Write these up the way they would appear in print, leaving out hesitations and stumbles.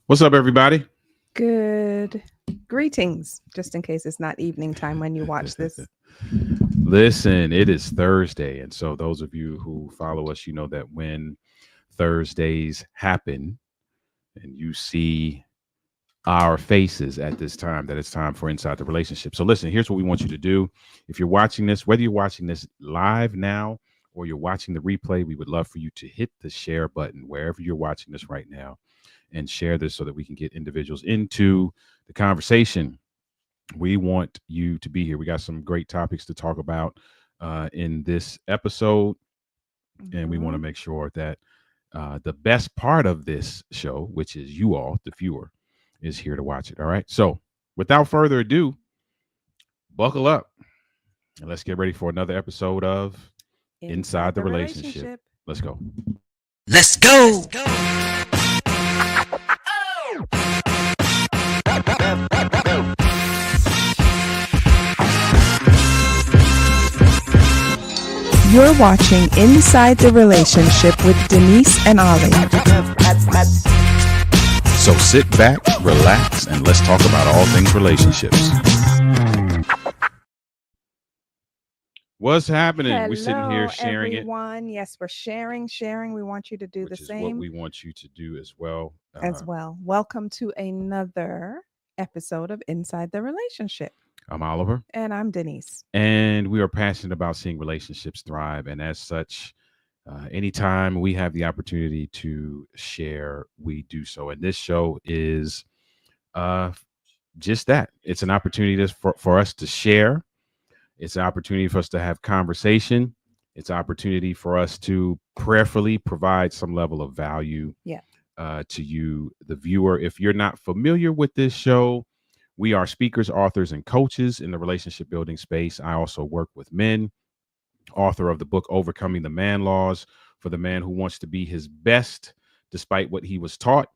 What's up, everybody? Good greetings, just in case it's not evening time when you watch this. Listen, it is Thursday. And so, those of you who follow us, you know that when Thursdays happen and you see our faces at this time, that it's time for Inside the Relationship. So, listen, here's what we want you to do. If you're watching this, whether you're watching this live now or you're watching the replay, we would love for you to hit the share button wherever you're watching this right now and share this so that we can get individuals into the conversation. We want you to be here. We got some great topics to talk about in this episode, and we want to Mhm. make sure that the best part of this show, which is you all, the viewer, is here to watch it. All right. So, without further ado, buckle up and let's get ready for another episode of Inside Inside the the Relationship. relationship. Let's go. Let's go. You're watching Inside the Relationship with Denise and Ollie. So, sit back, relax, and let's talk about all things relationships. What's happening? We're sitting here sharing everyone. Yes, we're sharing. We want you to do it, which the is what same we want you to do as well. as well. Welcome to another episode of Inside the Relationship. I'm Oliver, And I'm Denise. and we are passionate about seeing relationships thrive. And as such, anytime we have the opportunity to share, we do so. And this show is uh, just that. It's an opportunity for us to share. It's an opportunity for us to have conversation. It's an opportunity for us to prayerfully provide some level of value Yeah. to you, the viewer. If you're not familiar with this show, we are speakers, authors, and coaches in the relationship building space. I also work with men, author of the book Overcoming the Man Laws for the man who wants to be his best despite what he was taught.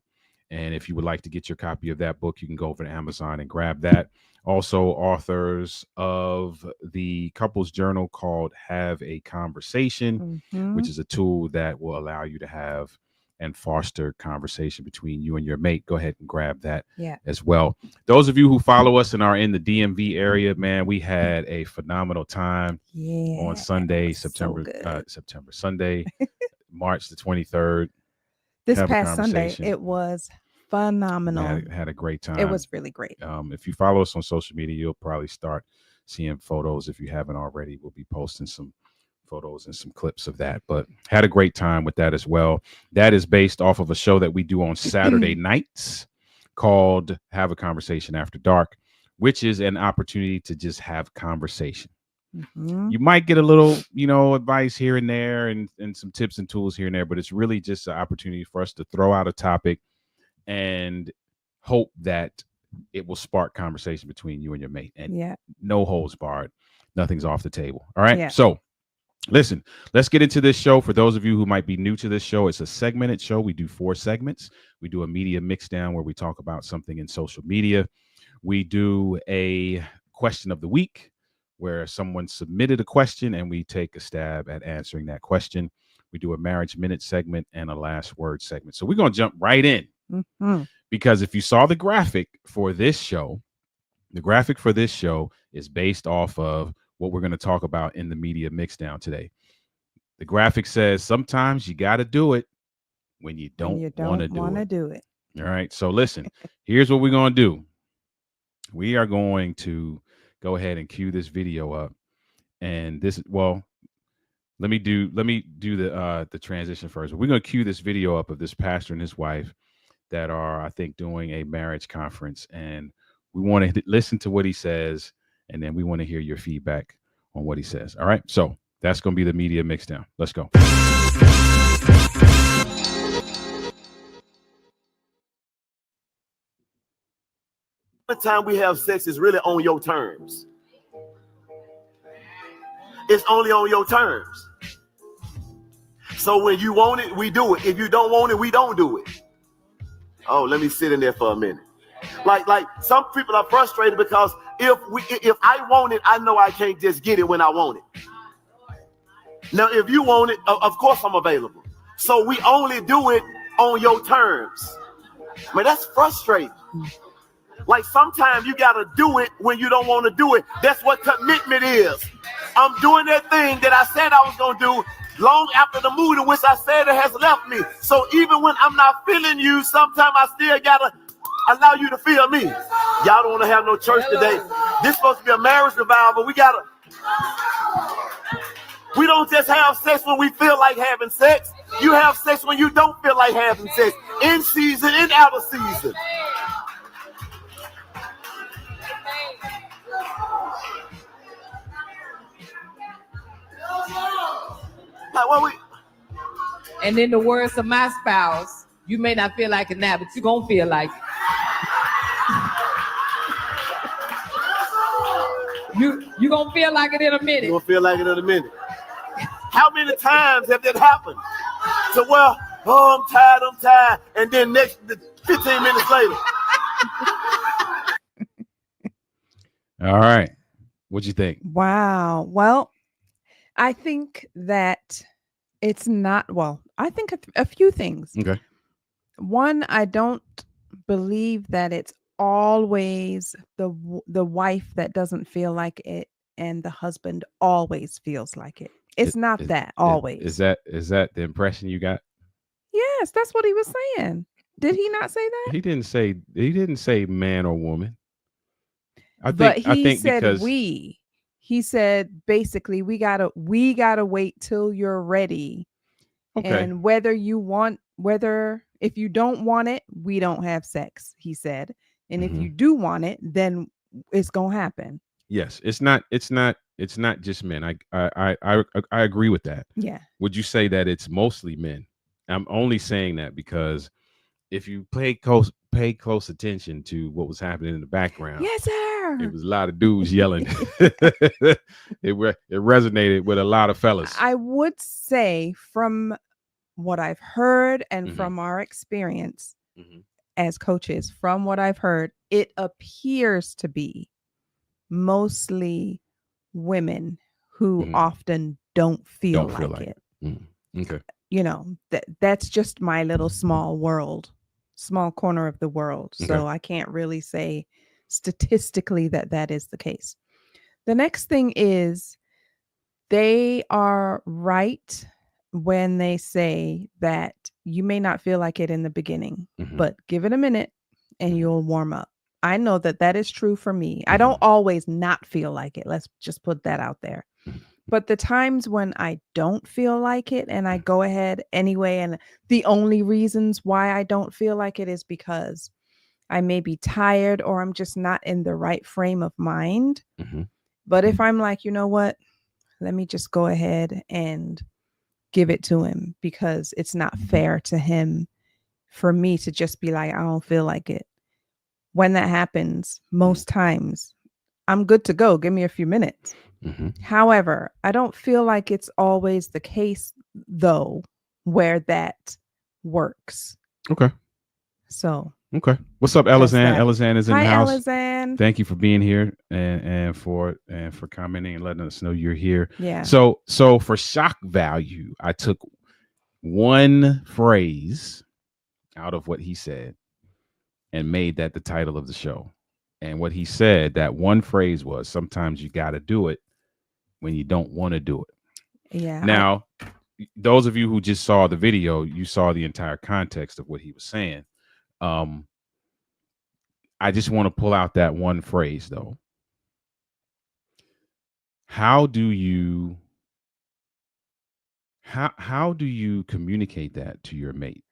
And if you would like to get your copy of that book, you can go over to Amazon and grab that. Also, authors of the couples journal called Have a Conversation, Mhm. which is a tool that will allow you to have and foster conversation between you and your mate. Go ahead and grab that Yeah. as well. Those of you who follow us and are in the DMV area, man, we had a phenomenal time Yeah. on Sunday, it was so good. Sunday, March the 23rd. This have a past Sunday, conversation. it was phenomenal. Had a great time. It was really great. If you follow us on social media, you'll probably start seeing photos. If you haven't already, we'll be posting some photos and some clips of that. But had a great time with that as well. That is based off of a show that we do on Saturday nights called Have a Conversation After Dark, which is an opportunity to just have conversation. Mhm. You might get a little, advice here and there and some tips and tools here and there, but it's really just an opportunity for us to throw out a topic and hope that it will spark conversation between you and your mate. And Yeah. no holds barred. Nothing's off the table. All right. Yeah. So listen, let's get into this show. For those of you who might be new to this show, it's a segmented show. We do 4 segments. We do a media mixdown where we talk about something in social media. We do a question of the week where someone submitted a question and we take a stab at answering that question. We do a marriage minute segment and a last word segment. So we're going to jump right in. Mhm. Because if you saw the graphic for this show, the graphic for this show is based off of what we're going to talk about in the media mixdown today. The graphic says sometimes you got to do it when you don't want to do it. All right. So listen, here's what we're going to do. We are going to go ahead and cue this video up. And let me do the transition first. We're going to cue this video up of this pastor and his wife that are, I think, doing a marriage conference. And we want to listen to what he says, and then we want to hear your feedback on what he says. All right. So that's going to be the media mixdown. Let's go. The time we have sex is really on your terms. It's only on your terms. So when you want it, we do it. If you don't want it, we don't do it. Oh, let me sit in there for a minute. Like some people are frustrated because if I want it, I know I can't just get it when I want it. Now, if you want it, of course I'm available. So we only do it on your terms. Man, that's frustrating. Like sometimes you gotta do it when you don't want to do it. That's what commitment is. I'm doing that thing that I said I was gonna do long after the mood in which I said it has left me. So even when I'm not feeling you, sometimes I still gotta allow you to feel me. Y'all don't want to have no church today. This supposed to be a marriage revival. We don't just have sex when we feel like having sex. You have sex when you don't feel like having sex. In season and out of season. And in the words of my spouse, you may not feel like it now, but you're going to feel like it. You're going to feel like it in a minute. You're going to feel like it in a minute. How many times have that happened? So, well, I'm tired. And then next 15 minutes later. All right. What'd you think? Wow. Well, I think that it's not, well, I think a few things. Okay. One, I don't believe that it's always the wife that doesn't feel like it and the husband always feels like it. It's not that always. Is that the impression you got? Yes, that's what he was saying. Did he not say that? He didn't say man or woman. I think he said because we. He said basically we gotta wait till you're ready. Okay. And if you don't want it, we don't have sex, he said. And if you do want it, then it's gonna happen. Yes, it's not just men. I agree with that. Yeah. Would you say that it's mostly men? I'm only saying that because if you pay close attention to what was happening in the background, yes, sir, it was a lot of dudes yelling. It resonated with a lot of fellas. I would say from what I've heard and from our experience as coaches, from what I've heard, it appears to be mostly women who often don't feel like it. Okay. You know, that's just my little small corner of the world. Okay. So I can't really say statistically that is the case. The next thing is they are right when they say that you may not feel like it in the beginning, but give it a minute and you'll warm up. I know that is true for me. I don't always not feel like it. Let's just put that out there. But the times when I don't feel like it and I go ahead anyway, and the only reasons why I don't feel like it is because I may be tired or I'm just not in the right frame of mind. But if I'm like, you know what, let me just go ahead and give it to him because it's not fair to him for me to just be like, I don't feel like it. When that happens, most times I'm good to go. Give me a few minutes. However, I don't feel like it's always the case, though, where that works. Okay. So. Okay. What's up, Elizan? Elizan is in the house. Hi, Elizan. Thank you for being here and for commenting and letting us know you're here. Yeah. So for shock value, I took one phrase out of what he said and made that the title of the show. And what he said, that one phrase was, sometimes you got to do it when you don't want to do it. Yeah. Now, those of you who just saw the video, you saw the entire context of what he was saying. I just want to pull out that one phrase, though. How do you communicate that to your mate?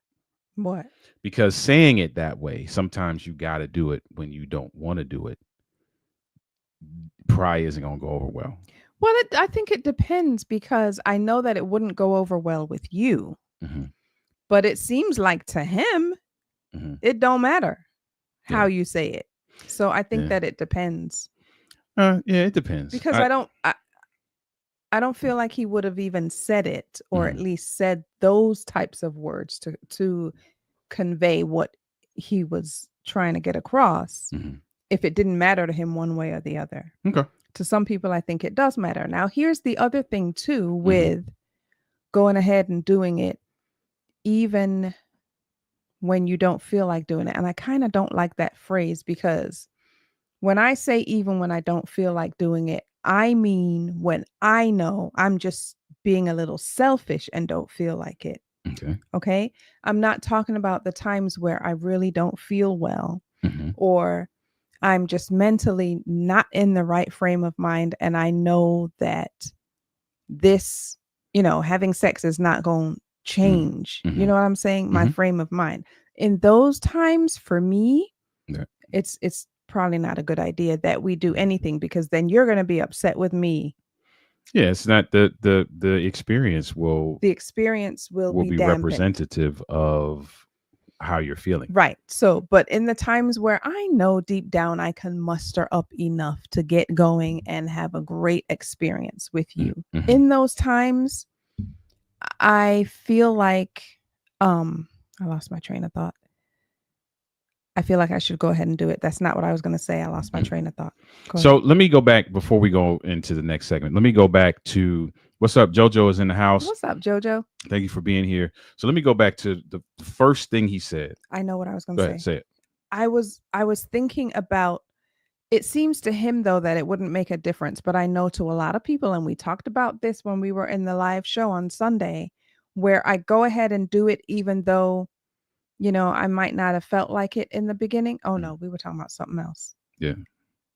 What? Because saying it that way, sometimes you got to do it when you don't want to do it, probably isn't going to go over well. Well, I think it depends because I know that it wouldn't go over well with you. But it seems like to him, it don't matter how you say it. So I think that it depends. Yeah, it depends. Because I don't feel like he would have even said it or at least said those types of words to convey what he was trying to get across if it didn't matter to him one way or the other. Okay. To some people, I think it does matter. Now, here's the other thing, too, with going ahead and doing it, even when you don't feel like doing it. And I kind of don't like that phrase, because when I say even when I don't feel like doing it, I mean when I know I'm just being a little selfish and don't feel like it. Okay. Okay. I'm not talking about the times where I really don't feel well, Mhm. or I'm just mentally not in the right frame of mind. And I know that this, having sex is not going to change. You Mhm. know what I'm saying? My Mhm. frame of mind. In those times, for me, Yeah. it's probably not a good idea that we do anything, because then you're going to be upset with me. Yeah, it's not the experience will The experience will be be dampened. representative of how you're feeling. Right. So, but in the times where I know deep down I can muster up enough to get going and have a great experience with you, Mhm. in those times, I feel like, I lost my train of thought. I feel like I should go ahead and do it. That's not what I was going to say. I lost my train of thought. Go So ahead. let me go back before we go into the next segment. Let me go back to what's up. JoJo is in the house. What's up, JoJo? Thank you for being here. So let me go back to the first thing he said. I know what I was going Go to ahead, say. say it. I was thinking about, it seems to him though that it wouldn't make a difference, but I know to a lot of people, and we talked about this when we were in the live show on Sunday, where I go ahead and do it even though, I might not have felt like it in the beginning. Oh no, we were talking about something else. Yeah.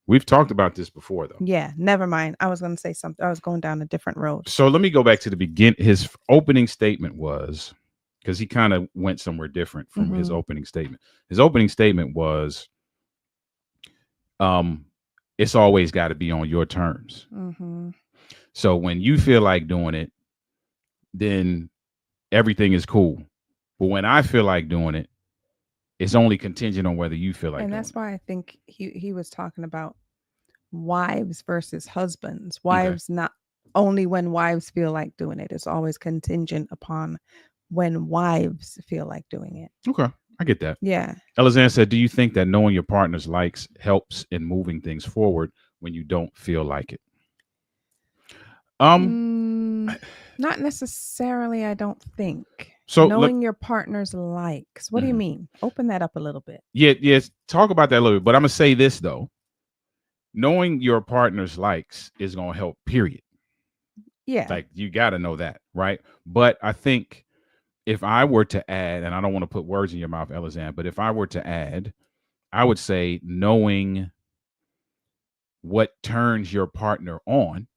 We've talked about this before though. Yeah, never mind. I was going to say something. I was going down a different road. So let me go back to the beginning. His opening statement was, because he kind of went somewhere different from his opening statement. His opening statement was, it's always got to be on your terms. Mm-hmm. So when you feel like doing it, then everything is cool. But when I feel like doing it, it's only contingent on whether you feel like And doing that's it. why I think he was talking about wives versus husbands. Wives, not only when wives feel like doing it. It's always contingent upon when wives feel like doing it. Okay, I get that. Yeah. Elizanne said, do you think that knowing your partner's likes helps in moving things forward when you don't feel like it? Not necessarily, I don't think. So knowing your partner's likes. What do you mean? Open that up a little bit. Yes. Talk about that a little bit. But I'm gonna say this though. Knowing your partner's likes is gonna help, period. Yeah. Like you gotta know that, right? But I think if I were to add, and I don't want to put words in your mouth, Elizanne, but if I were to add, I would say knowing what turns your partner on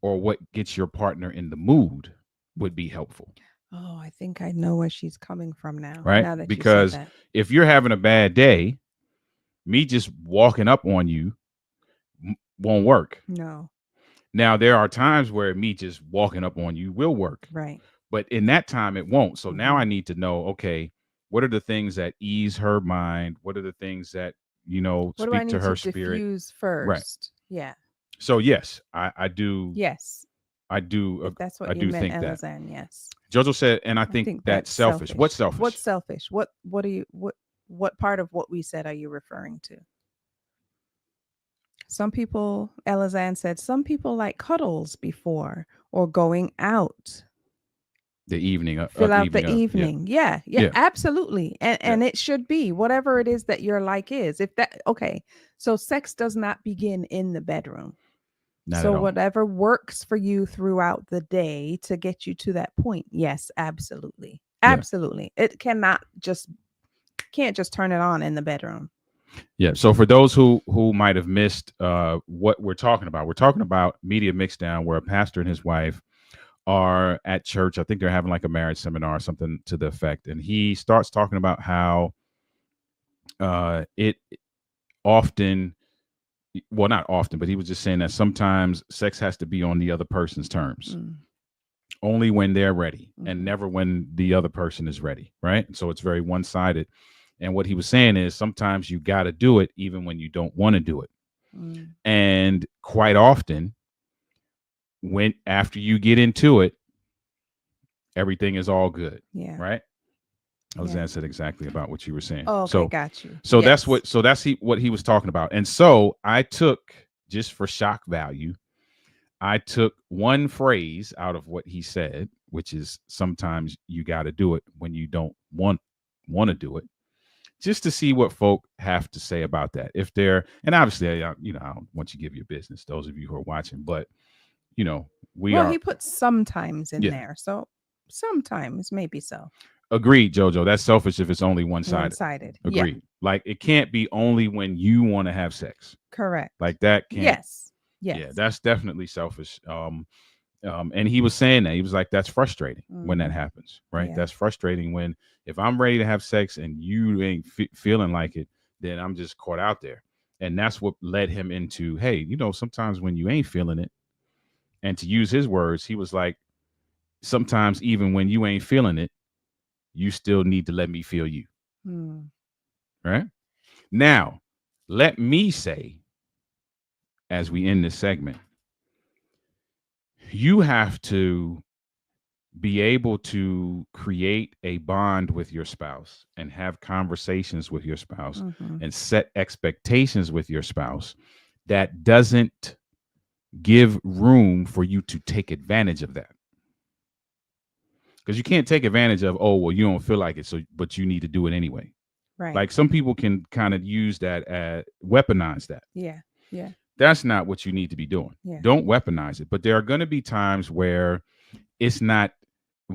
or what gets your partner in the mood would be helpful. Oh, I think I know where she's coming from now. Right? Now that Because you said that. if you're having a bad day, me just walking up on you won't work. No. Now, there are times where me just walking up on you will work. Right. But in that time, it won't. So now I need to know, okay, what are the things that ease her mind? What are the things that, what speak do I need to her to spirit? diffuse first? Right. Yeah. So, yes, I do. Yes. I do. If that's what I you do meant, think that. Elizanne, yes. JoJo said, and I think that's selfish. What's selfish? What's selfish? What are you what part of what we said are you referring to? Some people, Elizanne said, some people like cuddles before or going out. The evening. Fill out the evening. Yeah, absolutely. And it should be whatever it is that your like is. If that, okay. So sex does not begin in the bedroom. So whatever works for you throughout the day to get you to that point. Yes, absolutely. Absolutely. It can't just turn it on in the bedroom. Yeah. So for those who might have missed what we're talking about Media Mixdown, where a pastor and his wife are at church. I think they're having like a marriage seminar or something to the effect. And he starts talking about how it often, well, not often, but he was just saying that sometimes sex has to be on the other person's terms. Only when they're ready and never when the other person is ready. Right. So it's very one-sided. And what he was saying is sometimes you got to do it even when you don't want to do it. And quite often, when after you get into it, everything is all good. Yeah. Right. Elizanne said exactly about what you were saying. Oh, okay, got you. So that's what he was talking about. And so I took, just for shock value, I took one phrase out of what he said, which is sometimes you got to do it when you don't want want to do it, just to see what folk have to say about that. If they're, and obviously, I don't want you to give your business, those of you who are watching, but he put sometimes in Yeah. there, so sometimes maybe so. Agreed, Jojo. That's selfish if it's only one-sided. One-sided. Agreed. Yeah. Like it can't be only when you want to have sex. Correct. Like that can't. Yes. Yeah, that's definitely selfish. And he was saying that, he was like, that's frustrating when that happens, right? Yeah. That's frustrating when, if I'm ready to have sex and you ain't feeling like it, then I'm just caught out there. And that's what led him into, hey, sometimes when you ain't feeling it, and to use his words, he was like, sometimes even when you ain't feeling it, you still need to let me feel you. Right? Now, let me say, as we end this segment, you have to be able to create a bond with your spouse and have conversations with your spouse and set expectations with your spouse that doesn't give room for you to take advantage of that. Because you can't take advantage of, oh, well, you don't feel like it, but you need to do it anyway. Right. Like some people can kind of use that, weaponize that. Yeah. Yeah. That's not what you need to be doing. Yeah. Don't weaponize it. But there are going to be times where it's not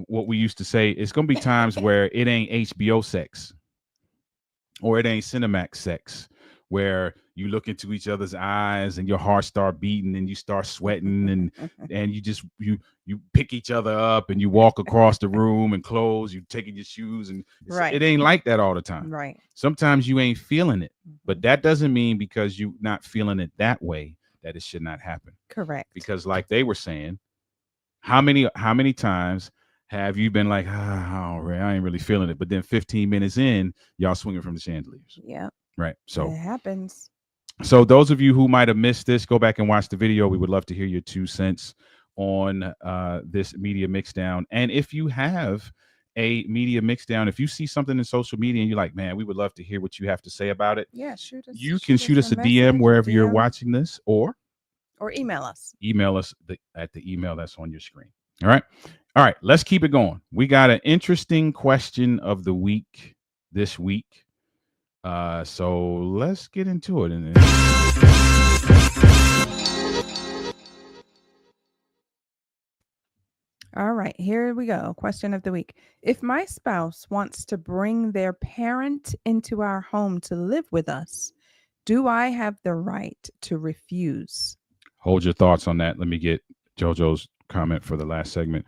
what we used to say. It's going to be times where it ain't HBO sex or it ain't Cinemax sex, where you look into each other's eyes and your heart start beating and you start sweating and you pick each other up and you walk across the room and clothes, you taking your shoes, and it ain't like that all the time. Right. Sometimes you ain't feeling it, but that doesn't mean because you not feeling it that way that it should not happen. Correct. Because like they were saying, how many times have you been like, I ain't really feeling it, but then 15 minutes in, y'all swinging from the chandeliers? Yeah. Right. So it happens. So those of you who might have missed this, go back and watch the video. We would love to hear your 2 cents on this media mixdown. And if you have a media mixdown, if you see something in social media and you're like, man, we would love to hear what you have to say about it. Yeah, You can shoot us a DM wherever you're watching this, or email us. Email us at the email that's on your screen. All right. Let's keep it going. We got an interesting question of the week this week. So let's get into it. All right, here we go. Question of the week. If my spouse wants to bring their parent into our home to live with us, do I have the right to refuse? Hold your thoughts on that. Let me get JoJo's comment for the last segment.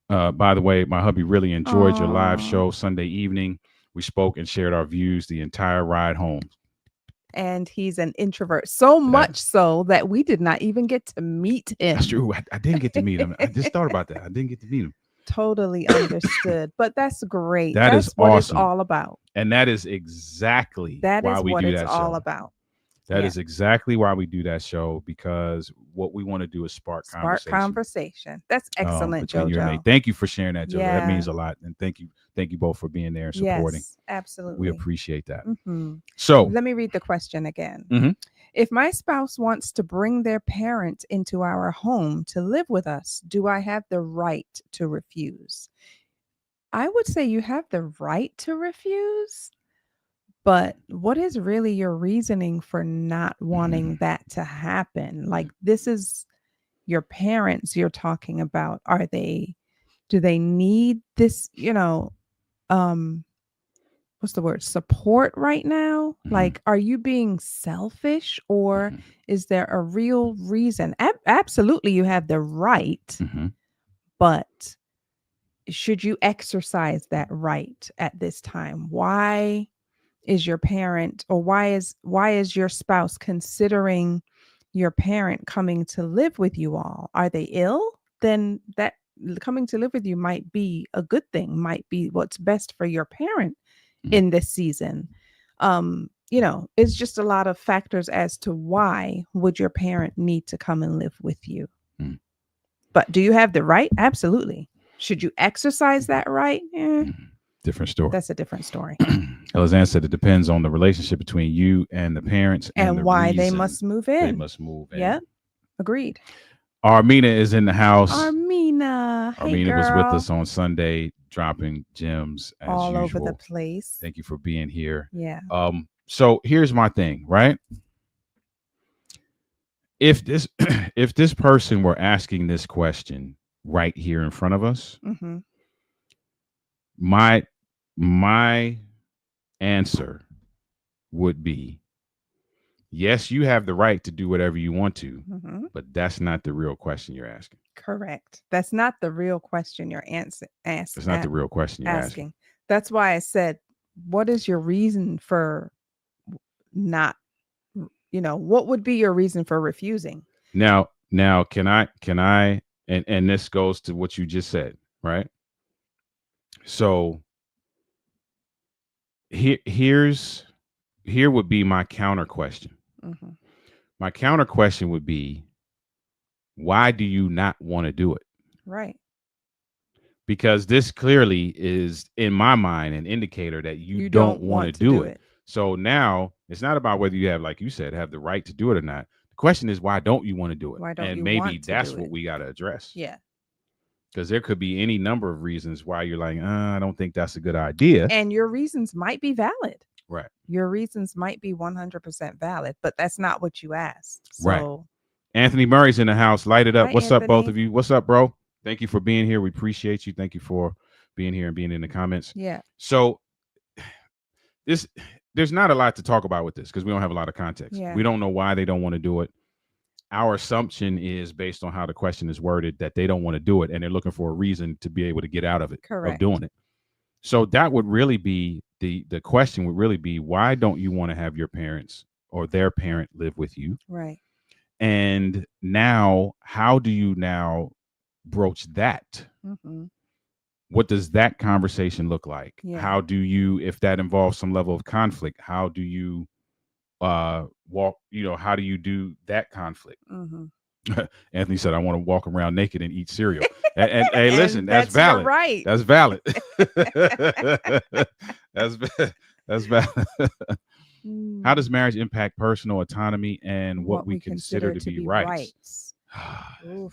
By the way, my hubby really enjoyed your live show Sunday evening. We spoke and shared our views the entire ride home. And he's an introvert, so much so that we did not even get to meet him. That's true. I didn't get to meet him. I just thought about that. I didn't get to meet him. Totally understood. But that's great. That's what awesome. It's all about. And that is exactly why we do that show. That is what it's all about. That is exactly why we do that show, because what we want to do is spark conversation. That's excellent, between you and me. Thank you for sharing that, JoJo. That means a lot. And thank you both for being there and supporting. Yes, absolutely. We appreciate that. So let me read the question again. If my spouse wants to bring their parent into our home to live with us, do I have the right to refuse? I would say you have the right to refuse. But what is really your reasoning for not wanting that to happen? Like, this is your parents you're talking about. Do they need this, what's the word? Support right now? Like, are you being selfish, or is there a real reason? Absolutely, you have the right, but should you exercise that right at this time? Why is your parent, or why is your spouse considering your parent coming to live with you all? Are they ill? Then that coming to live with you might be a good thing, might be what's best for your parent in this season. It's just a lot of factors as to why would your parent need to come and live with you. But do you have the right? Absolutely. Should you exercise that right? Different story. That's a different story. Elizanne said it depends on the relationship between you and the parents and why they must move in. They must move in. Yeah, agreed. Armina is in the house. Armina, hey, Armina girl. was with us on Sunday. dropping gems as all usual. over the place. Thank you for being here. Yeah. So here's my thing, right? If this if this person were asking this question right here in front of us, Mm-hmm. my answer would be, yes, you have the right to do whatever you want to, Mm-hmm. but that's not the real question you're asking. Correct. That's not the real question you're It's not the real question you're asking. That's why I said, what is your reason for not, what would be your reason for refusing? Now, can I, and this goes to what you just said, right? So here would be my counter question. Mm-hmm. My counter question would be, why do you not want to do it? Right. Because this clearly is, in my mind, an indicator that you don't want to do it. So now it's not about whether you have, like you said, have the right to do it or not. The question is, why don't you want to do it? Why don't and you maybe want to that's do what it? we got to address. Yeah. Because there could be any number of reasons why you're like, I don't think that's a good idea. And your reasons might be valid. Right. Your reasons might be 100% valid, but that's not what you asked. So, right. Anthony Murray's in the house. Light it up. Hi, What's up, both Anthony. of you? What's up, bro? Thank you for being here. We appreciate you. Thank you for being here and being in the comments. Yeah. So there's not a lot to talk about with this because we don't have a lot of context. Yeah. We don't know why they don't want to do it. Our assumption is, based on how the question is worded, that they don't want to do it and they're looking for a reason to be able to get out of it, Correct. of doing it. So that would really be the question would really be, why don't you want to have your parents or their parent live with you? Right. And now, how do you now broach that? Mm-hmm. What does that conversation look like? Yeah. How do you, if that involves some level of conflict, how do you walk, how do you do that conflict? Mm-hmm. Anthony said, I want to walk around naked and eat cereal. and hey, listen, that's valid. Right. That's valid. That's valid. How does marriage impact personal autonomy and what we consider to be rights?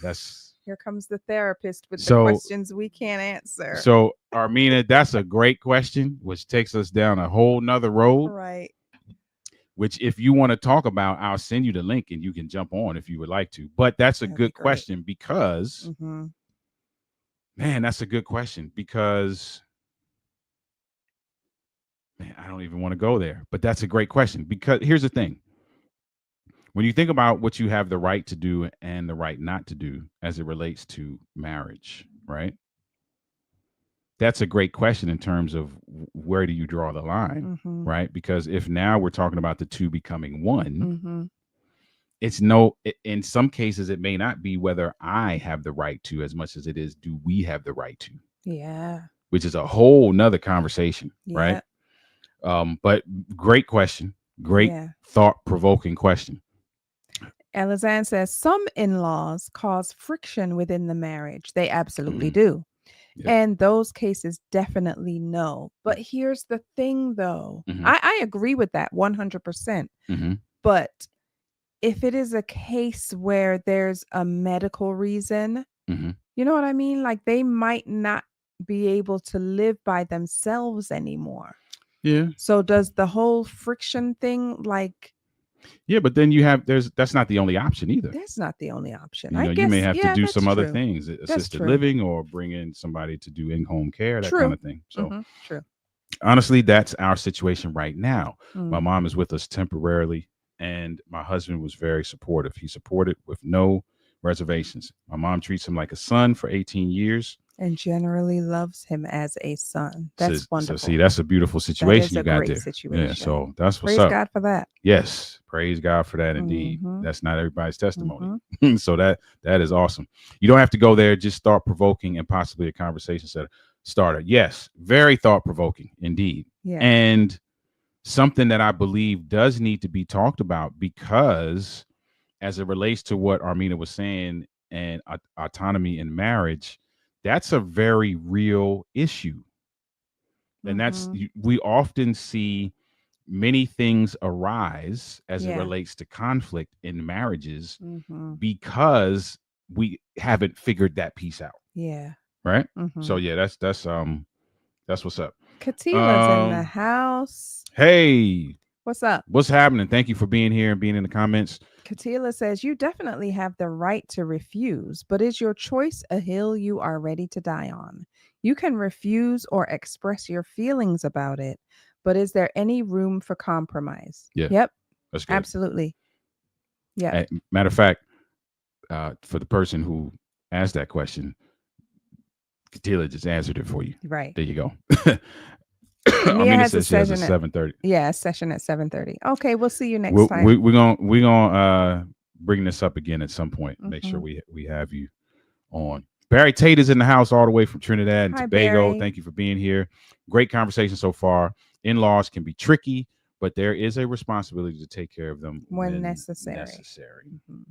That's here comes the therapist with the questions we can't answer. So, Armina, that's a great question, which takes us down a whole nother road. Right. Which, if you want to talk about, I'll send you the link and you can jump on if you would like to. But that's a good question because, man, that's a good question because, man, I don't even want to go there. But that's a great question because here's the thing. When you think about what you have the right to do and the right not to do as it relates to marriage, right? That's a great question in terms of where do you draw the line, right? Because if now we're talking about the two becoming one, it's in some cases, it may not be whether I have the right to as much as it is, do we have the right to? Yeah. Which is a whole nother conversation, right? But great question. Great thought-provoking question. Elizanne says, some in-laws cause friction within the marriage. They absolutely do. Yeah. And those cases definitely no. But here's the thing, though. I agree with that 100%. But if it is a case where there's a medical reason, you know what I mean? Like they might not be able to live by themselves anymore. Yeah. So does the whole friction thing like... Yeah, but then that's not the only option either. That's not the only option. I guess, you may have to do some other things, assisted living or bring in somebody to do in-home care, that kind of thing. So true. Honestly, that's our situation right now. My mom is with us temporarily and my husband was very supportive. He supported with no reservations. My mom treats him like a son for 18 years. And generally loves him as a son. That's wonderful. So see, that's a beautiful situation you got there. Situation. Yeah, so that's what's praise up. Praise God for that. Yes, praise God for that indeed. That's not everybody's testimony. So that is awesome. You don't have to go there, just thought-provoking and possibly a conversation starter. Yes, very thought-provoking indeed. Yeah. And something that I believe does need to be talked about because as it relates to what Armina was saying and autonomy in marriage, that's a very real issue. And we often see many things arise as it relates to conflict in marriages because we haven't figured that piece out. Yeah. right? Mhm. So yeah, that's what's up. Katila's in the house. Hey, What's up? what's happening? Thank you for being here and being in the comments. Katila says, you definitely have the right to refuse, but is your choice a hill you are ready to die on? You can refuse or express your feelings about it, but is there any room for compromise? Yeah. Yep. That's good. Absolutely. Yeah. Matter of fact, for the person who asked that question, Katila just answered it for you. Right. There you go. Mia has a says she has a session at 7:30. Yeah, a session at 7:30. Okay, we'll see you next time. We're gonna bring this up again at some point. Make sure we have you on. Barry Tate is in the house all the way from Trinidad and Hi, Tobago. Barry. Thank you for being here. Great conversation so far. In-laws can be tricky, but there is a responsibility to take care of them When necessary. Mm-hmm.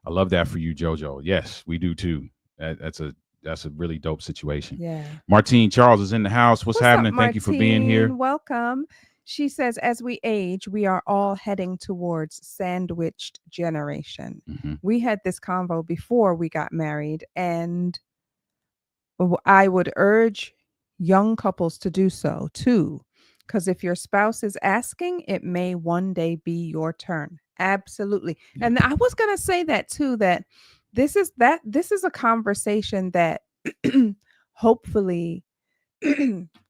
I love that for you, JoJo. Yes, we do too. That's a really dope situation. Yeah. Martine Charles is in the house. What's happening? Up, Thank you for being here. Martine? Welcome. She says, as we age, we are all heading towards sandwiched generation. Mhm. We had this convo before we got married, and I would urge young couples to do so too, because if your spouse is asking, it may one day be your turn. Absolutely. Yeah. And I was going to say that too, that this is a conversation that hopefully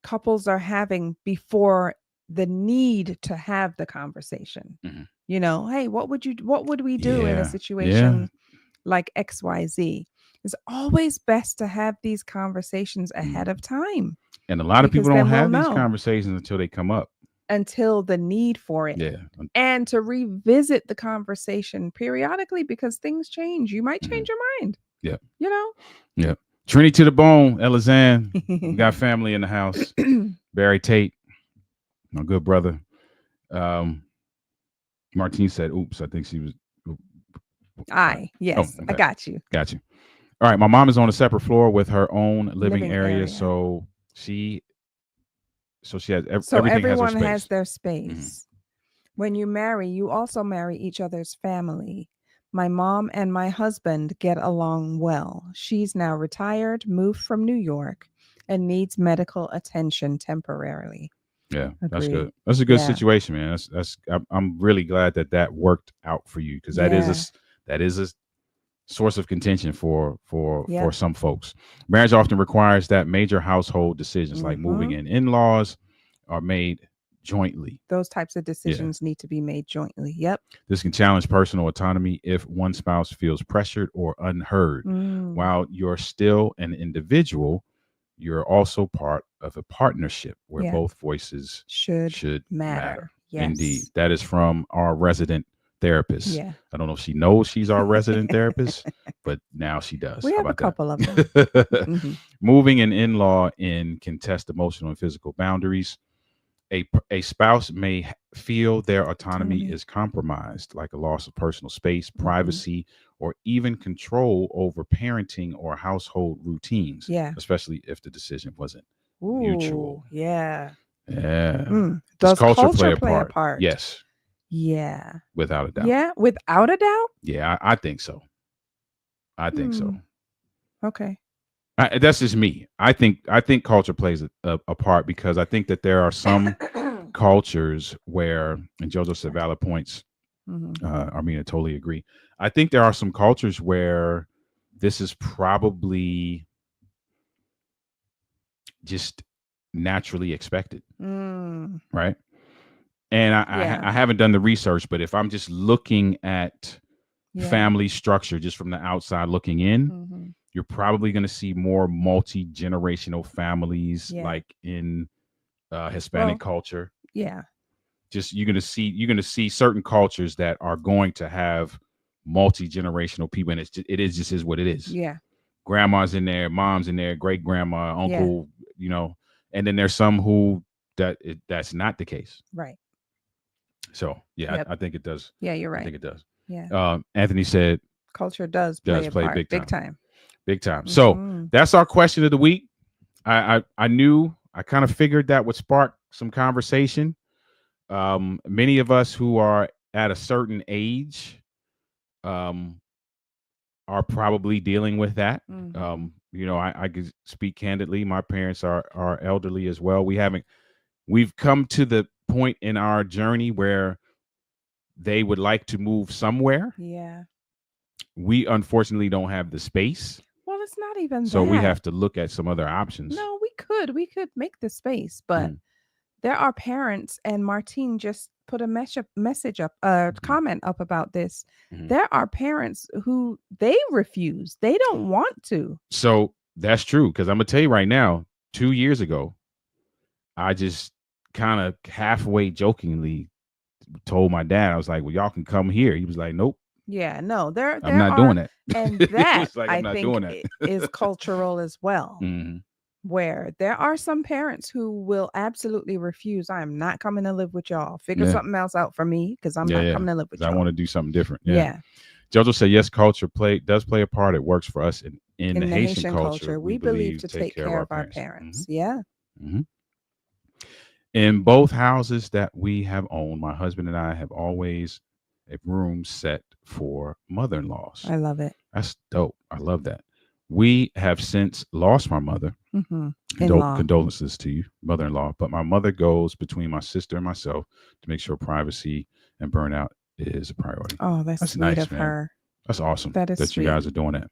couples are having before the need to have the conversation. Mhm. You know, hey, what would we do in Yeah. a situation like XYZ? It's always best to have these conversations ahead of time. And a lot of because people don't then we'll have these know. conversations until they come up. Until the need for it. Yeah. And to revisit the conversation periodically because things change. You might change your mind. Yeah. You know? Yeah. Trini to the bone, Elizanne. We got family in the house. Barry Tate, my good brother. Martine said, oops, I think she was. Yes, okay. I got you. Got you. All right. My mom is on a separate floor with her own living area. So she has everything everyone has, has their space. When you marry, you also marry each other's family. My mom and my husband get along well. She's now retired, moved from New York, and needs medical attention temporarily. Yeah, Agreed. that's good. That's a good situation, man. I'm really glad that worked out for you because that is a source of contention for some folks. Marriage often requires that major household decisions like moving in-laws are made jointly. Those types of decisions need to be made jointly. Yep. This can challenge personal autonomy if one spouse feels pressured or unheard. While you're still an individual, you're also part of a partnership where both voices should matter. Yes. Indeed. That is from our resident therapist. Yeah. I don't know if she knows she's our resident therapist, but now she does. We have a couple of them. Moving an in-law in can test emotional and physical boundaries. A spouse may feel their autonomy is compromised, like a loss of personal space, privacy, or even control over parenting or household routines. Yeah. Especially if the decision wasn't mutual. Yeah. Yeah. Does culture play a part? Yes. Yeah. Without a doubt. Yeah. Without a doubt? Yeah, I think so. I think so. Okay. That's just me. I think culture plays a part because I think that there are some cultures where, and JoJo said valid points. Armina, totally agree. I think there are some cultures where this is probably just naturally expected, right? And I haven't done the research, but if I'm just looking at family structure just from the outside looking in, you're probably going to see more multi-generational families like in Hispanic culture. Yeah. Just you're going to see certain cultures that are going to have multi-generational people, and it is what it is. Yeah. Grandma's in there, mom's in there, great grandma, uncle, and then there's some who that's not the case. Right. So I think it does. Yeah, you're right. I think it does. Yeah. Anthony said culture does play a part. Big time. Big time. So that's our question of the week. I kind of figured that would spark some conversation. Many of us who are at a certain age are probably dealing with that. I could speak candidly. My parents are elderly as well. We've come to the point in our journey where they would like to move somewhere. Yeah. We unfortunately don't have the space. Well, it's not even So we that. have to look at some other options. No, we could make the space, but Mm. there are parents, and Martine just put a message up, a comment up about this. Mhm. There are parents who they refuse. They don't want to. So that's true. Because I'm gonna tell you right now, 2 years ago, I just kind of halfway jokingly told my dad, I was like, well, y'all can come here. He was like, nope, Yeah, no, there I'm not are, doing that. and He that was like, I I'm not think doing that. is cultural as well. Mhm. Where there are some parents who will absolutely refuse. I am not coming to live with y'all. Figure Yeah. something else out for me because I'm not coming to live with 'Cause I y'all. want to do something different. Yeah. Yeah. Jojo said, yes, culture does play a part. It works for us in In the the Haitian Haitian culture. we believe to take care of our parents. Yeah. Mhm. In both houses that we have owned, my husband and I have always a room set for mother-in-laws. I love it. That's dope. I love that. We have since lost my mother. Mm-hmm. In-law. Condolences to you, mother-in-law. But my mother goes between my sister and myself to make sure privacy and burnout is a priority. Oh, that's sweet nice, of man. her. That's awesome That is you sweet. guys are doing that.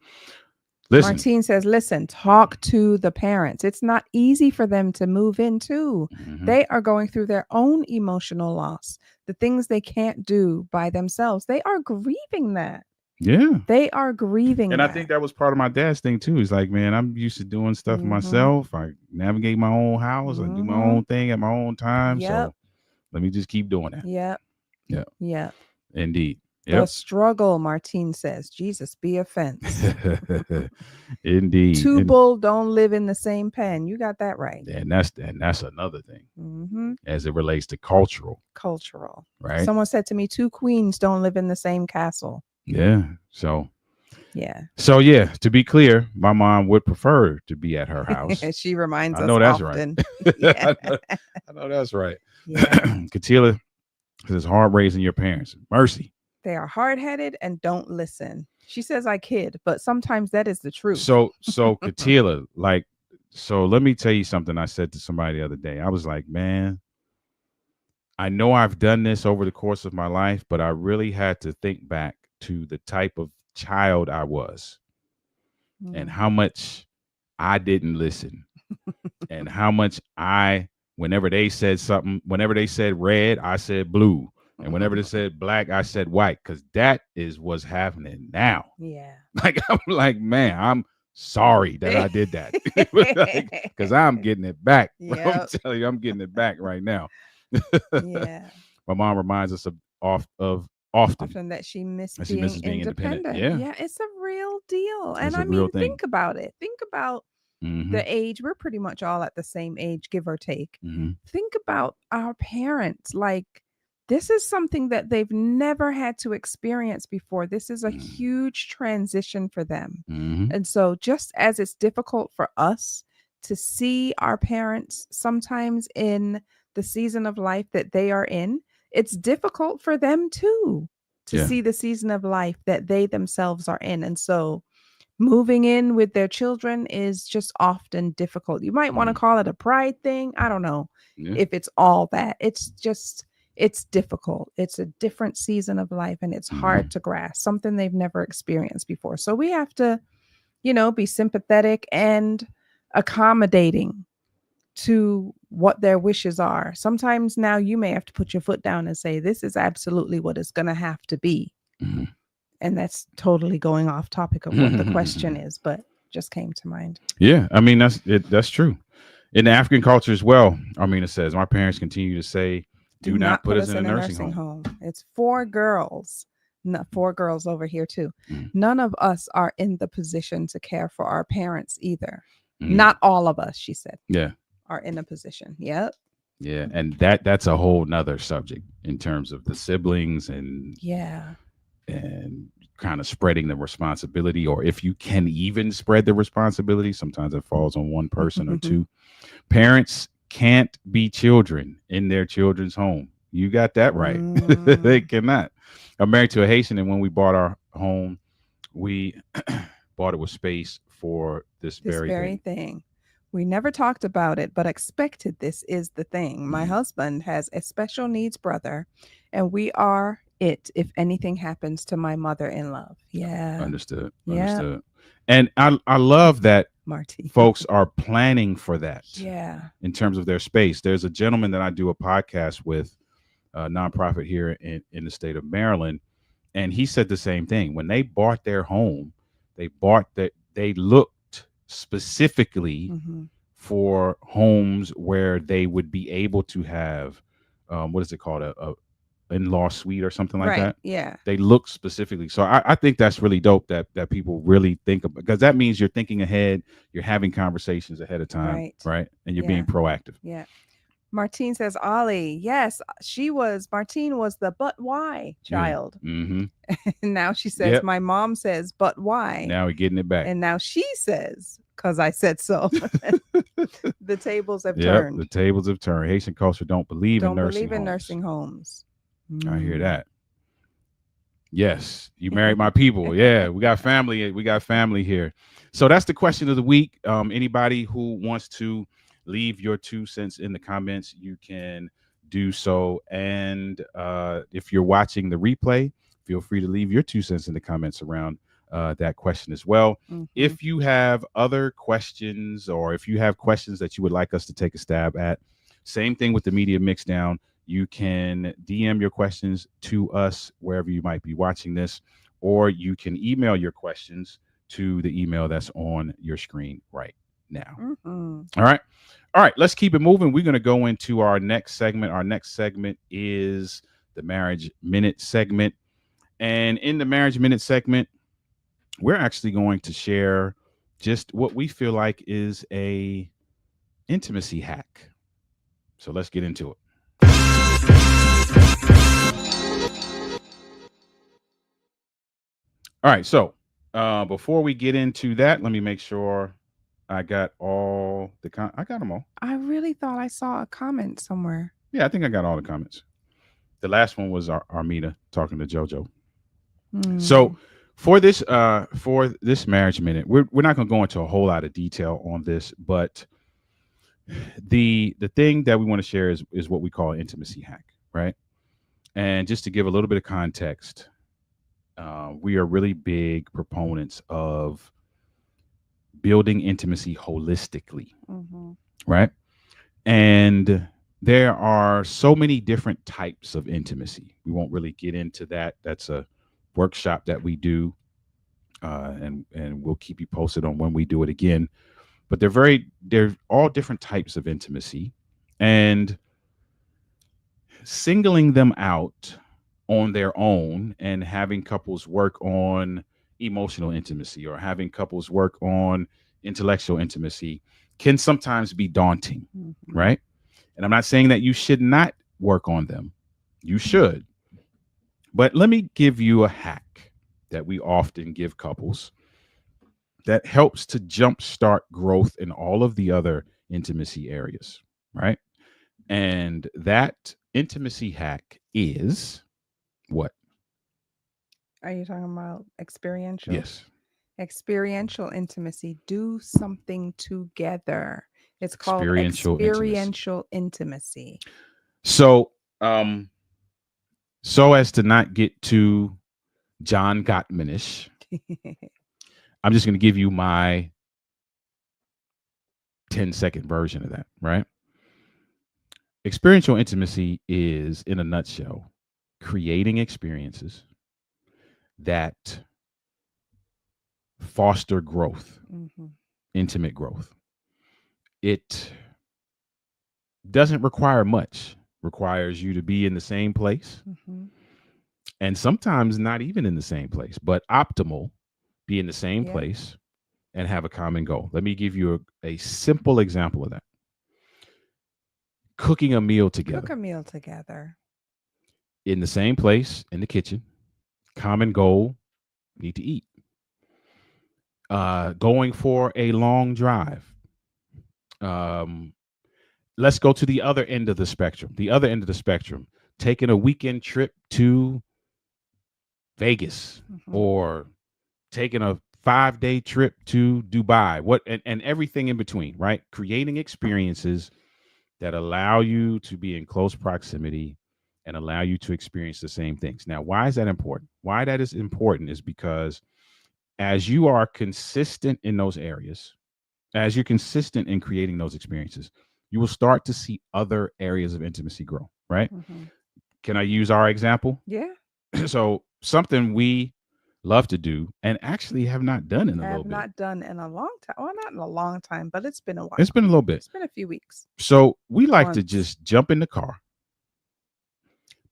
Listen, Martine says, listen, talk to the parents. It's not easy for them to move in too. mhm. They are going through their own emotional loss, the things they can't do by themselves. They are grieving that. Yeah. They are grieving And that. I think that was part of my dad's thing too. He's like, man, I'm used to doing stuff Mhm. myself. I navigate my own house. I do my own thing at my own time. Yep. So let me just keep doing that. Yep. Yep. Yep. Indeed. The Yep. struggle, Martine says. Jesus be offense. Indeed. Two bull don't live in the same pen. You got that right. And that's another thing Mm-hmm. as it relates to cultural, right? Someone said to me, two queens don't live in the same castle. Yeah. So yeah. So yeah, to be clear, my mom would prefer to be at her house. She reminds us. I know that's often. right. Yeah. I know that's right. Yeah. Katila says, hard raising your parents. Mercy. They are hard-headed and don't listen. She says I kid, but sometimes that is the truth. So Katila, so let me tell you something I said to somebody the other day. I was like, man, I know I've done this over the course of my life, but I really had to think back to the type of child I was and how much I didn't listen and how much whenever they said something, whenever they said red, I said blue. And whenever they said black, I said white, because that is what's happening now. Yeah. I'm like, man, I'm sorry that I did that. Because I'm getting it back. Yep. I'm telling you, I'm getting it back right now. Yeah. My mom reminds us often that she missed being independent. Yeah, it's a real deal. And I mean, think about it. Think about the age. We're pretty much all at the same age, give or take. Think about our parents. Like, this is something that they've never had to experience before. This is a huge transition for them. And so just as it's difficult for us to see our parents sometimes in the season of life that they are in, it's difficult for them too to see the season of life that they themselves are in. And so moving in with their children is just often difficult. You might want to call it a pride thing. I don't know if it's all that. It's difficult. It's a different season of life and it's hard to grasp, something they've never experienced before. So we have to, be sympathetic and accommodating to what their wishes are. Sometimes now you may have to put your foot down and say, this is absolutely what it's going to have to be. And that's totally going off topic of what the question is, but just came to mind. Yeah. I mean, that's true. In the African culture as well, Armina says, my parents continue to say, do not put us in a nursing home. It's 4 girls. Not 4 girls over here too. None of us are in the position to care for our parents either. Not all of us, she said. Yeah. Are in a position. Yep. Yeah. And that's a whole nother subject in terms of the siblings and kind of spreading the responsibility, or if you can even spread the responsibility. Sometimes it falls on one person or two. Parents can't be children in their children's home. You got that right. They cannot. I'm married to a Haitian, and when we bought our home, we bought it with space for this This very very thing. thing. We never talked about it, but expected this is the thing. My Mhm. husband has a special needs brother, and we are it if anything happens to my mother-in-law. Yeah. Understood. Yeah. Understood. And I love that Marty. folks are planning for that Yeah. in terms of their space. There's a gentleman that I do a podcast with, a nonprofit here in the state of Maryland, and he said the same thing. When they bought their home, they looked specifically hmm for homes where they would be able to have what is it called, a in-law suite or something like Right. that. Yeah. They look specifically. So I think that's really dope that people really think about, because that means you're thinking ahead, you're having conversations ahead of time, Right. and you're Yeah. being proactive. Yeah. Martine says, Ollie, yes, Martine was the but why child. Mm-hmm. And now she says, Yep. my mom says, but why? Now we're getting it back. And now she says, because I said so. The tables have Yep, turned. the tables have turned. Haitian culture don't believe in Don't nursing believe in homes. nursing homes. I hear Mm. that. Yes, you married my people. Yeah, we got family. We got family here. So that's the question of the week. Anybody who wants to leave your 2 cents in the comments, you can do so. And if you're watching the replay, feel free to leave your 2 cents in the comments around that question as well. Mhm. If you have other questions, or if you have questions that you would like us to take a stab at, same thing with the media mixdown. You can DM your questions to us wherever you might be watching this, or you can email your questions to the email that's on your screen right now. Mhm. All right, let's keep it moving. We're going to go into our next segment. Our next segment is the Marriage Minute segment. And in the Marriage Minute segment, we're actually going to share just what we feel like is a intimacy hack. So let's get into it. All right, so before we get into that, let me make sure I got all the I got them all. I really thought I saw a comment somewhere. Yeah, I think I got all the comments. The last one was Armida talking to JoJo. Mm. So for this marriage minute, we're not going to go into a whole lot of detail on this, but the thing that we want to share is what we call an intimacy hack, right? And just to give a little bit of context, we are really big proponents of building intimacy holistically, Mhm. right? And there are so many different types of intimacy. We won't really get into that. That's a workshop that we do, and we'll keep you posted on when we do it again. But they're all different types of intimacy, and singling them out on their own and having couples work on emotional intimacy, or having couples work on intellectual intimacy, can sometimes be daunting, Mhm. right? And I'm not saying that you should not work on them. You should. But let me give you a hack that we often give couples that helps to jumpstart growth in all of the other intimacy areas, right? And that intimacy hack is what? Are you talking about experiential? Yes. Experiential intimacy. Do something together. It's called Experiential experiential intimacy. So, so as to not get too John Gottmanish, I'm just going to give you my 10-second version of that, right? Experiential intimacy is, in a nutshell, creating experiences that foster growth, Mhm. intimate growth. It doesn't require much. Requires you to be in the same place, Mhm. and sometimes not even in the same place, but optimal, be in the same Yeah. place and have a common goal. Let me give you a simple example of that. Cooking a meal together. Cook a meal together. In the same place, in the kitchen, common goal, need to eat. Going for a long drive. Let's go to the other end of the spectrum. Taking a weekend trip to Vegas, Mhm. or taking a 5-day trip to Dubai, and everything in between, right? Creating experiences that allow you to be in close proximity and allow you to experience the same things. Now, why is that important? Why that is important is because as you are consistent in those areas, as you're consistent in creating those experiences, you will start to see other areas of intimacy grow, right? Can I use our example? Yeah. So something we love to do and actually have not done in a little bit. Have not done in a long time. Well, not in a long time, but it's been a while. It's been a little bit. It's been a few weeks. So we like to Months. just jump in the car,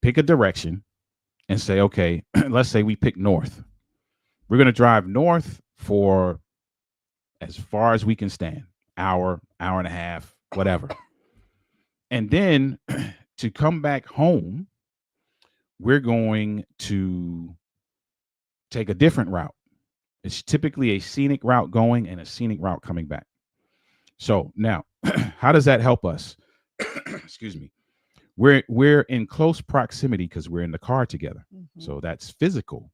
pick a direction, and say, okay, let's say we pick north. We're going to drive north for as far as we can stand, hour and a half, whatever. And then to come back home, we're going to take a different route. It's typically a scenic route going and a scenic route coming back. So now, how does that help us? Excuse me. We're in close proximity because we're in the car together. So that's physical.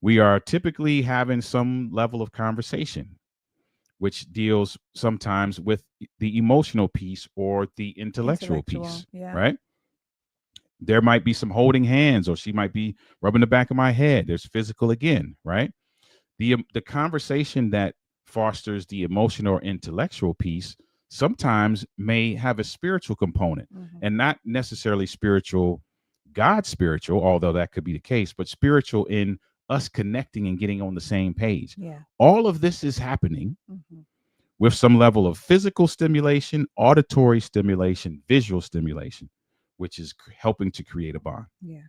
We are typically having some level of conversation, which deals sometimes with the emotional piece or the intellectual piece, yeah. right? There might be some holding hands, or she might be rubbing the back of my head. There's physical again, right? The conversation that fosters the emotional or intellectual piece sometimes may have a spiritual component, and not necessarily spiritual, God spiritual, although that could be the case, but spiritual in us connecting and getting on the same page. Yeah. All of this is happening with some level of physical stimulation, auditory stimulation, visual stimulation, which is helping to create a bond. Yeah.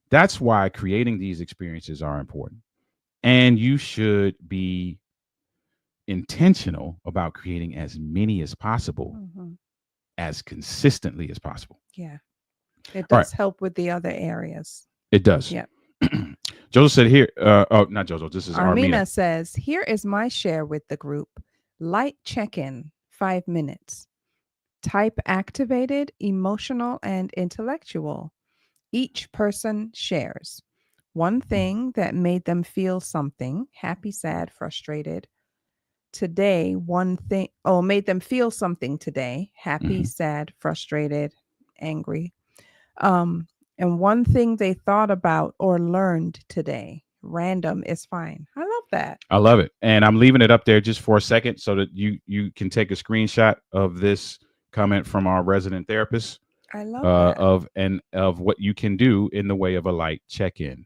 That's why creating these experiences are important. And you should be intentional about creating as many as possible, as consistently as possible. Yeah. It does help with the other areas. It does. Yeah. Joseph said here, not Joseph, this is Armina says, here is my share with the group. Light check-in, 5 minutes. Type activated, emotional, and intellectual. Each person shares one thing that made them feel something, happy, sad, frustrated. Today, made them feel something today, happy, sad, frustrated, angry. And one thing they thought about or learned today. Random is fine. I love that. I love it. And I'm leaving it up there just for a second so that you can take a screenshot of this comment from our resident therapist. I love that. of what you can do in the way of a light check-in.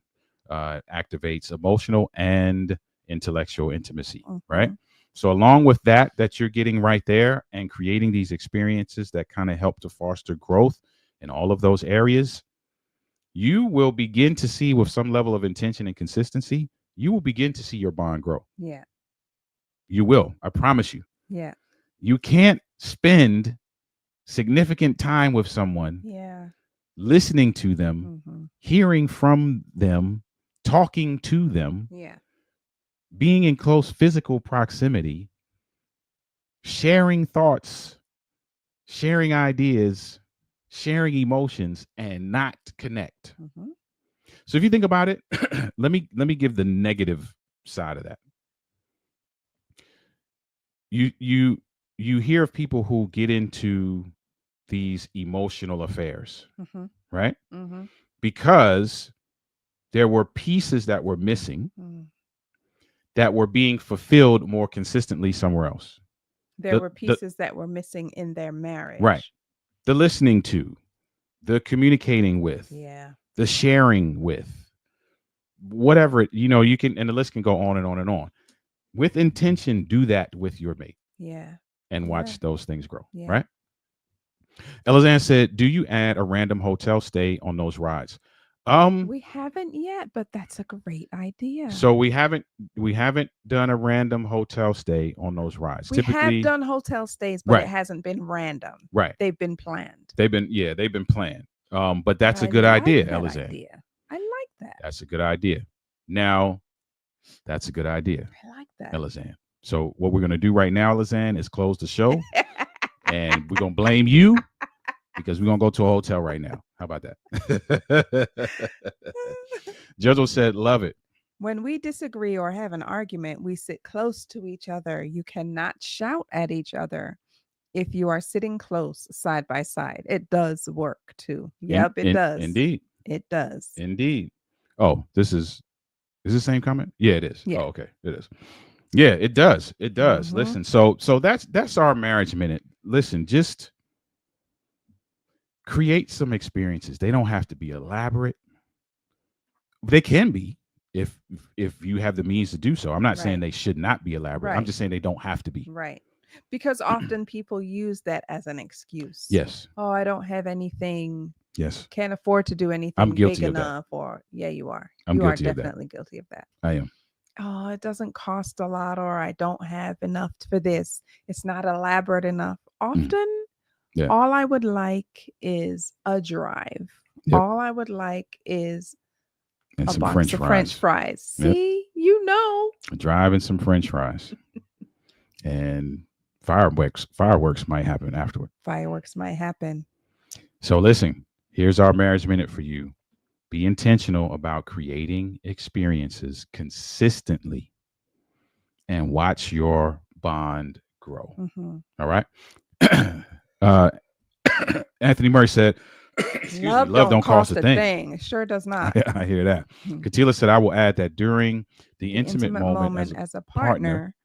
Activates emotional and intellectual intimacy, right? So along with that you're getting right there and creating these experiences that kind of help to foster growth in all of those areas, you will begin to see, with some level of intention and consistency, you will begin to see your bond grow. Yeah. You will. I promise you. Yeah. You can't spend significant time with someone, listening to them, hearing from them, talking to them, being in close physical proximity, sharing thoughts, sharing ideas, sharing emotions, and not connect. So if you think about it, let me give the negative side of that. You hear of people who get into these emotional affairs, right? Because there were pieces that were missing that were being fulfilled more consistently somewhere else. There were pieces that were missing in their marriage. Right. The listening to, the communicating with, the sharing with, whatever, you can, and the list can go on and on and on. With intention, do that with your mate. And watch those things grow. Right. Elizanne said, do you add a random hotel stay on those rides? We haven't yet, but that's a great idea. So we haven't done a random hotel stay on those rides. We have done hotel stays, but it hasn't been random. Right. They've been planned. They've been planned. But that's a good idea, Elizanne. I like that. That's a good idea. Now, that's a good idea. I like that, Elizanne. So what we're going to do right now, Elizanne, is close the show. And we're going to blame you because we're going to go to a hotel right now. How about that? Jojo said, love it. When we disagree or have an argument, we sit close to each other. You cannot shout at each other if you are sitting close side by side. It does work too. Yep, it does. Indeed. It does. Indeed. Oh, this is the same comment? Yeah, it is. Yeah. Oh, okay. It is. Yeah, it does. It does. Mhm. Listen, so that's our marriage minute. Listen, just create some experiences. They don't have to be elaborate. They can be if you have the means to do so. I'm not saying Right. they should not be elaborate. I'm Right. just saying they don't have to be. Right. Because often people use that as an excuse. Yes. Oh, I don't have anything, Yes. can't afford to do anything I'm big guilty of that. enough. Or yeah, you are. I'm You are guilty of that. definitely guilty of that. I am. Oh, it doesn't cost a lot, or I don't have enough for this. It's not elaborate enough. Often, Yeah. all I would like is a drive. Yep. All I would like is And a some box French of fries. French fries. Yep. See, you know. A drive and some French fries. And fireworks might happen afterward. Fireworks might happen. So listen, here's our marriage minute for you. Be intentional about creating experiences consistently and watch your bond grow. Mhm. All right. Anthony Murray said, excuse me, love don't cost a thing. It sure does not. I hear that. Mhm. Katila said, I will add that during the The intimate moment as a partner. partner,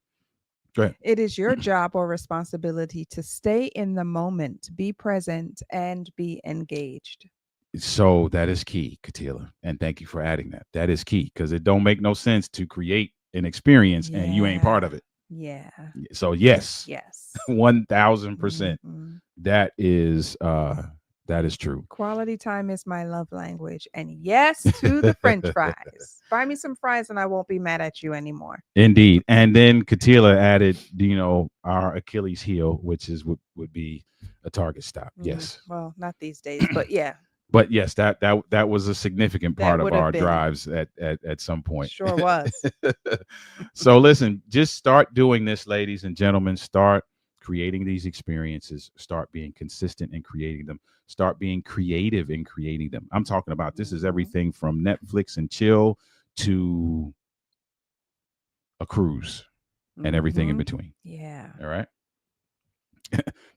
Go ahead. it is your job or responsibility to stay in the moment, be present, and be engaged. So that is key, Katila. And thank you for adding that. That is key because it don't make no sense to create an experience and you ain't part of it. Yeah. So yes, Yes. 1000%. Mhm. That is true. Quality time is my love language. And yes to the French fries. Buy me some fries and I won't be mad at you anymore. Indeed. And then Katila added, our Achilles heel, which is would be a Target stop. Mhm. Yes. Well, not these days, but yeah. But yes, that was a significant That part of would have our been. drives at some point. Sure was. So listen, just start doing this, ladies and gentlemen. Start creating these experiences. Start being consistent in creating them. Start being creative in creating them. I'm talking about this is Mhm. everything from Netflix and chill to a cruise and everything in Mhm. between. Yeah. All right.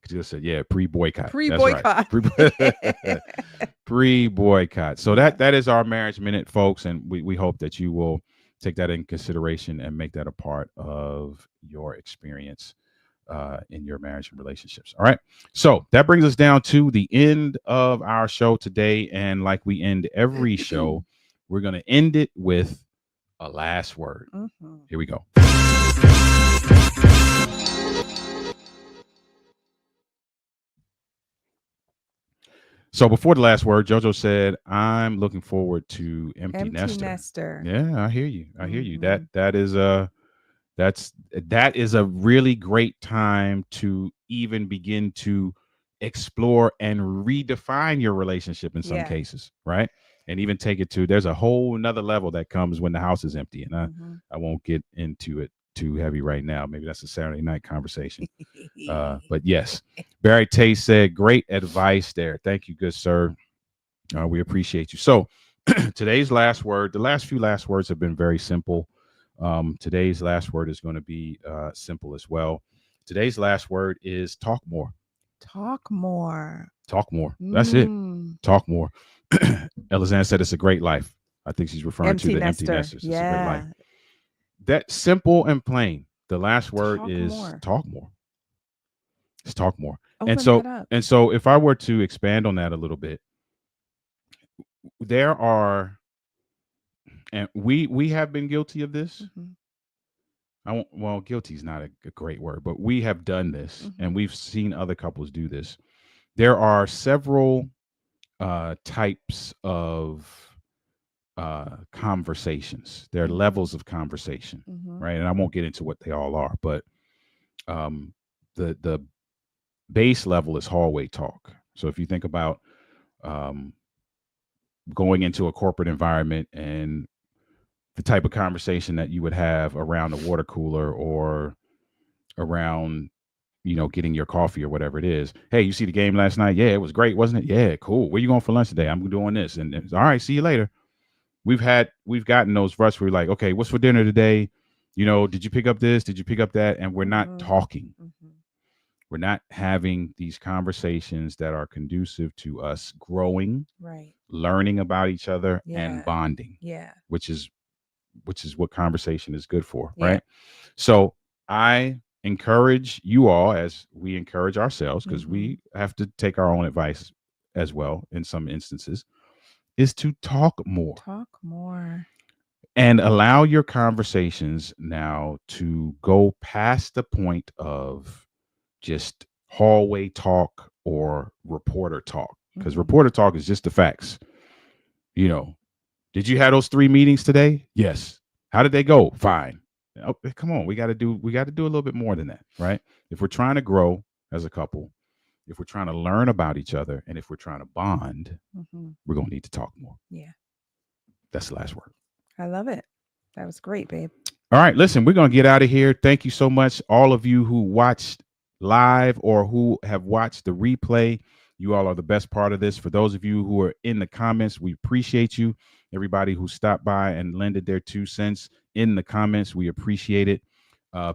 Katila said, yeah, pre-boycott. Pre-boycott. That's right. Pre-boycott. So that is our marriage minute, folks. And we hope that you will take that in consideration and make that a part of your experience in your marriage and relationships. All right. So that brings us down to the end of our show today. And like we end every show, we're going to end it with a last word. Mhm. Here we go. So before the last word, JoJo said, I'm looking forward to Empty Nester. Yeah, I hear you. I hear you. Mhm. That is a really great time to even begin to explore and redefine your relationship in some Yeah. cases, right? And even take it to, there's a whole nother level that comes when the house is empty. And Mhm. I won't get into it too heavy right now. Maybe that's a Saturday night conversation. But yes, Barry Tay said, great advice there. Thank you, good sir. We appreciate you. So today's last word, the last few last words have been very simple. Today's last word is going to be simple as well. Today's last word is talk more. Talk more. Talk more. That's it. Mm. Talk more. Elizanne said it's a great life. I think she's referring to Empty the empty nester. nesters. It's a great life. Yeah. That simple and plain. The last word Talk is more. talk more. Let's talk more. Open that up. And so if I were to expand on that a little bit, there are, and we have been guilty of this. Mhm. Guilty is not a great word, but we have done this Mhm. and we've seen other couples do this. There are several types of conversations. There are Mhm. levels of conversation, Mhm. right? And I won't get into what they all are, but the base level is hallway talk. So if you think about going into a corporate environment and the type of conversation that you would have around the water cooler or around, getting your coffee or whatever it is. Hey, you see the game last night? Yeah, it was great, wasn't it? Yeah, cool. Where you going for lunch today? I'm doing this. And it's all right, see you later. we've gotten those ruts where we're like, okay, what's for dinner today? Did you pick up this? Did you pick up that? And we're not talking. We're not having these conversations that are conducive to us growing, Right. learning about each other, Yeah. and bonding. Yeah. Which is what conversation is good for, Yeah. right? So I encourage you all, as we encourage ourselves, because we have to take our own advice as well in some instances, is to talk more. Talk more. And allow your conversations now to go past the point of just hallway talk or reporter talk. Because reporter talk is just the facts. Did you have those 3 meetings today? Yes. How did they go? Fine. Oh, come on, we got to do a little bit more than that, right? If we're trying to grow as a couple, if we're trying to learn about each other, and if we're trying to bond, we're going to need to talk more. Yeah. That's the last word. I love it. That was great, babe. All right, listen, we're going to get out of here. Thank you so much, all of you who watched live or who have watched the replay. You all are the best part of this. For those of you who are in the comments, we appreciate you. Everybody who stopped by and lended their 2 cents in the comments, we appreciate it.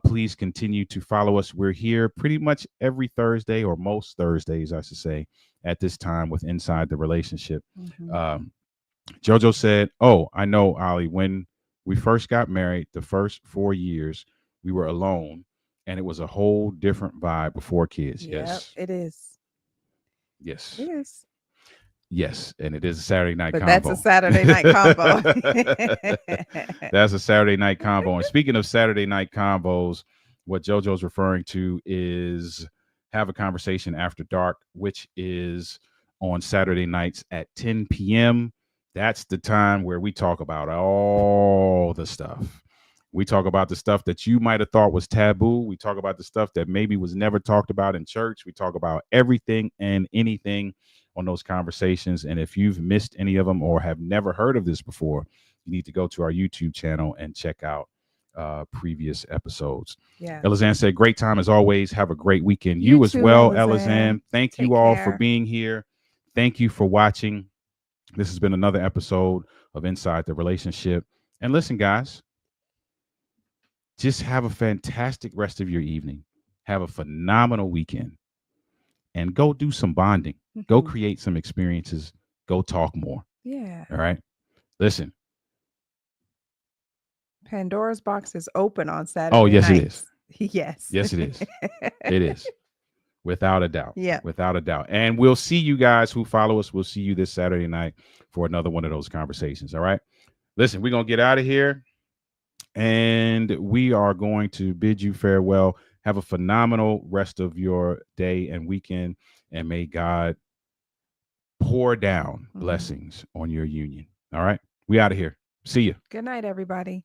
Please continue to follow us. We're here pretty much every Thursday, or most Thursdays, I should say, at this time with Inside the Relationship. JoJo said, oh, I know, Ollie, when we first got married, the first 4 years, we were alone, and it was a whole different vibe before kids. Yep, Yes. it is. Yes. It is. Yes, and it is a Saturday night But combo. that's a Saturday night combo. That's a Saturday night combo. And speaking of Saturday night combos, what JoJo's referring to is Have a Conversation After Dark, which is on Saturday nights at 10 p.m. That's the time where we talk about all the stuff. We talk about the stuff that you might have thought was taboo. We talk about the stuff that maybe was never talked about in church. We talk about everything and anything on those conversations. And if you've missed any of them or have never heard of this before, you need to go to our YouTube channel and check out previous episodes. Yeah. Elizanne said, great time as always. Have a great weekend. You as too, well, Elizanne. Thank Take you all care. for being here. Thank you for watching. This has been another episode of Inside the Relationship. And listen, guys, just have a fantastic rest of your evening. Have a phenomenal weekend. And go do some bonding. Go create some experiences. Go talk more. Yeah. All right. Listen. Pandora's box is open on Saturday. Oh, yes, nights. it is. Yes. Yes, it is. It is. Without a doubt. Yeah. Without a doubt. And we'll see you guys who follow us. We'll see you this Saturday night for another one of those conversations. All right. Listen, we're going to get out of here. And we are going to bid you farewell. Have a phenomenal rest of your day and weekend. And may God pour down blessings on your union. All right. We out of here. See you. Good night, everybody.